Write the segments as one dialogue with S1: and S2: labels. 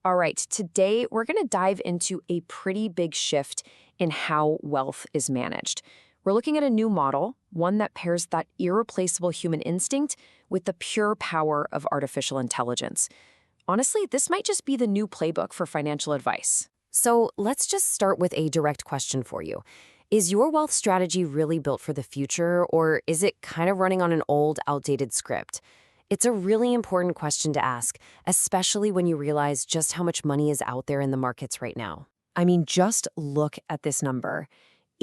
S1: All right, today we're going to dive into a pretty big shift in how wealth is managed. We're looking at a new model, one that pairs that irreplaceable human instinct with the pure power of artificial intelligence. Honestly, this might just be the new playbook for financial advice.
S2: So let's just start with a direct question for you. Is your wealth strategy really built for the future, or is it kind of running on an old, outdated script? It's a really important question to ask, especially when you realize just how much money is out there in the markets right now. I mean, just look at this number.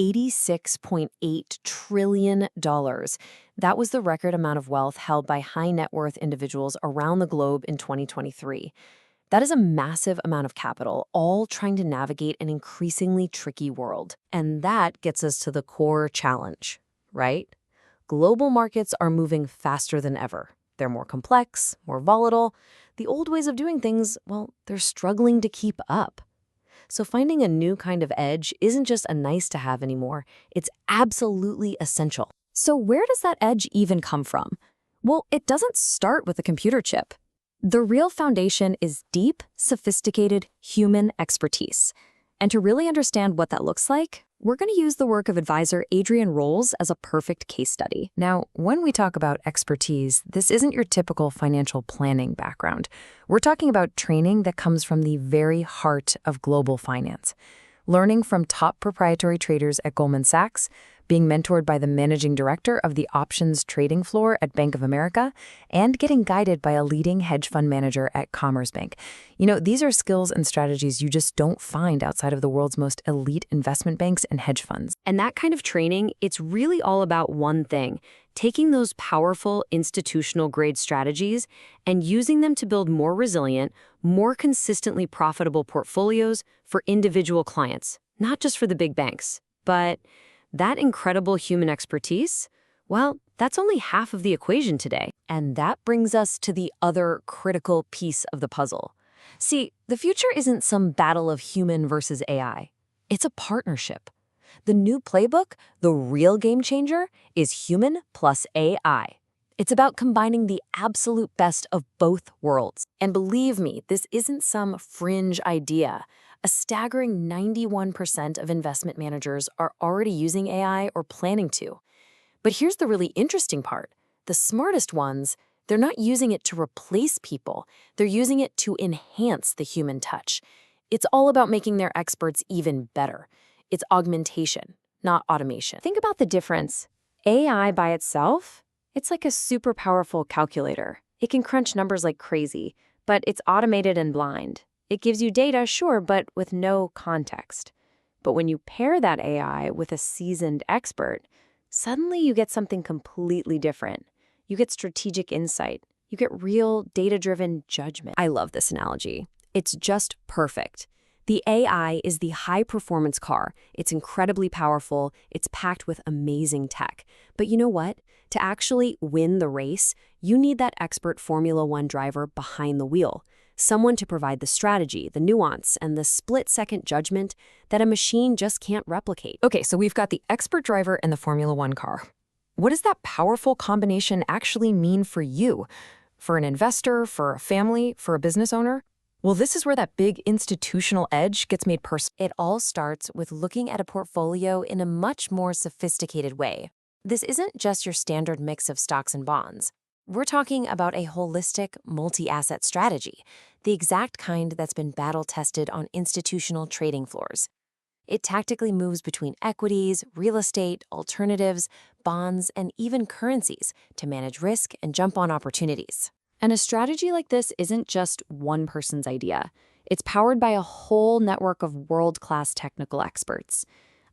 S2: $86.8 trillion. That was the record amount of wealth held by high net worth individuals around the globe in 2023. That is a massive amount of capital, all trying to navigate an increasingly tricky world. And that gets us to the core challenge, right? Global markets are moving faster than ever. They're more complex, more volatile. The old ways of doing things, well, they're struggling to keep up. So finding a new kind of edge isn't just a nice to have anymore. It's absolutely essential.
S3: So where does that edge even come from? Well, it doesn't start with a computer chip. The real foundation is deep, sophisticated human expertise. And to really understand what that looks like, we're going to use the work of advisor Adrian Rowles as a perfect case study.
S1: Now, when we talk about expertise, this isn't your typical financial planning background. We're talking about training that comes from the very heart of global finance. Learning from top proprietary traders at Goldman Sachs, being mentored by the managing director of the options trading floor at Bank of America, and getting guided by a leading hedge fund manager at Commerzbank. You know, these are skills and strategies you just don't find outside of the world's most elite investment banks and hedge funds.
S2: And that kind of training, it's really all about one thing: taking those powerful institutional-grade strategies and using them to build more resilient, more consistently profitable portfolios for individual clients, not just for the big banks. But that incredible human expertise, well, that's only half of the equation today.
S3: And that brings us to the other critical piece of the puzzle. See, the future isn't some battle of human versus AI. It's a partnership. The new playbook, the real game changer, is human plus AI. It's about combining the absolute best of both worlds. And believe me, this isn't some fringe idea. A staggering 91% of investment managers are already using AI or planning to. But here's the really interesting part. The smartest ones, they're not using it to replace people. They're using it to enhance the human touch. It's all about making their experts even better. It's augmentation, not automation.
S2: Think about the difference. AI by itself, it's like a super powerful calculator. It can crunch numbers like crazy, but it's automated and blind. It gives you data, sure, but with no context. But when you pair that AI with a seasoned expert, suddenly you get something completely different. You get strategic insight. You get real data-driven judgment.
S3: I love this analogy. It's just perfect. The AI is the high-performance car. It's incredibly powerful. It's packed with amazing tech. But you know what? To actually win the race, you need that expert Formula One driver behind the wheel. Someone to provide the strategy, the nuance, and the split-second judgment that a machine just can't replicate.
S1: Okay, so we've got the expert driver and the Formula One car. What does that powerful combination actually mean for you? For an investor, for a family, for a business owner? Well, this is where that big institutional edge gets made personal.
S3: It all starts with looking at a portfolio in a much more sophisticated way. This isn't just your standard mix of stocks and bonds. We're talking about a holistic, multi-asset strategy, the exact kind that's been battle-tested on institutional trading floors. It tactically moves between equities, real estate, alternatives, bonds, and even currencies to manage risk and jump on opportunities.
S2: And a strategy like this isn't just one person's idea. It's powered by a whole network of world-class technical experts.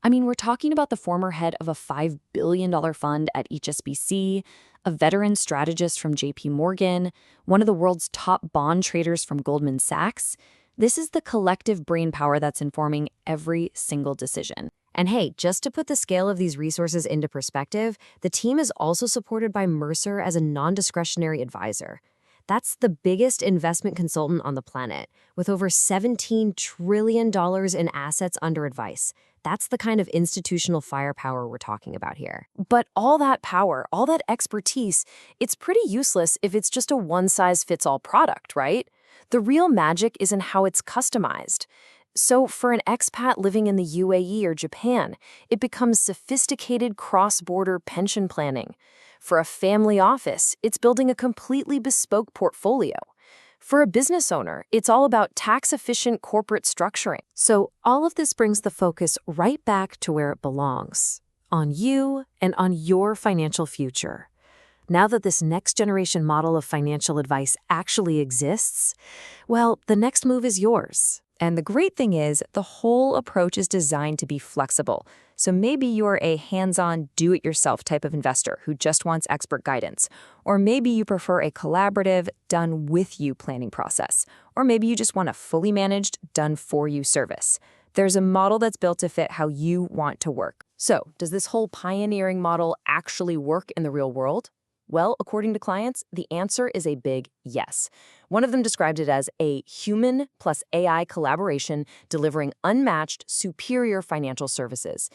S2: I mean, we're talking about the former head of a $5 billion fund at HSBC, a veteran strategist from JP Morgan, one of the world's top bond traders from Goldman Sachs. This is the collective brainpower that's informing every single decision. And hey, just to put the scale of these resources into perspective, the team is also supported by Mercer as a non-discretionary advisor. That's the biggest investment consultant on the planet, with over $17 trillion in assets under advice. That's the kind of institutional firepower we're talking about here.
S3: But all that power, all that expertise, it's pretty useless if it's just a one-size-fits-all product, right?
S1: The real magic is in how it's customized. So for an expat living in the UAE or Japan, it becomes sophisticated cross-border pension planning. For a family office, it's building a completely bespoke portfolio. For a business owner, it's all about tax-efficient corporate structuring. So all of this brings the focus right back to where it belongs, on you and on your financial future. Now that this next-generation model of financial advice actually exists, well, the next move is yours.
S2: And the great thing is, the whole approach is designed to be flexible. So maybe you're a hands-on, do-it-yourself type of investor who just wants expert guidance. Or maybe you prefer a collaborative, done-with-you planning process. Or maybe you just want a fully managed, done-for-you service. There's a model that's built to fit how you want to work. So, does this whole pioneering model actually work in the real world? Well, according to clients, the answer is a big yes. One of them described it as a human+AI collaboration delivering unmatched, superior financial services.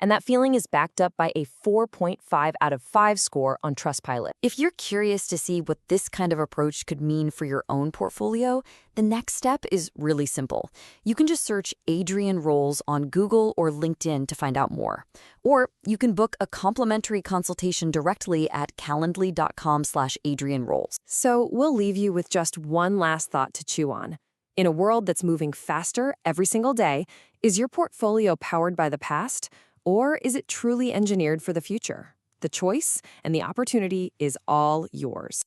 S2: And that feeling is backed up by a 4.5 out of 5 score on Trustpilot.
S3: If you're curious to see what this kind of approach could mean for your own portfolio, the next step is really simple. You can just search Adrian Rowles on Google or LinkedIn to find out more. Or you can book a complimentary consultation directly at calendly.com/Adrian Rowles.
S1: So we'll leave you with just one last thought to chew on. In a world that's moving faster every single day, is your portfolio powered by the past? Or is it truly engineered for the future? The choice and the opportunity is all yours.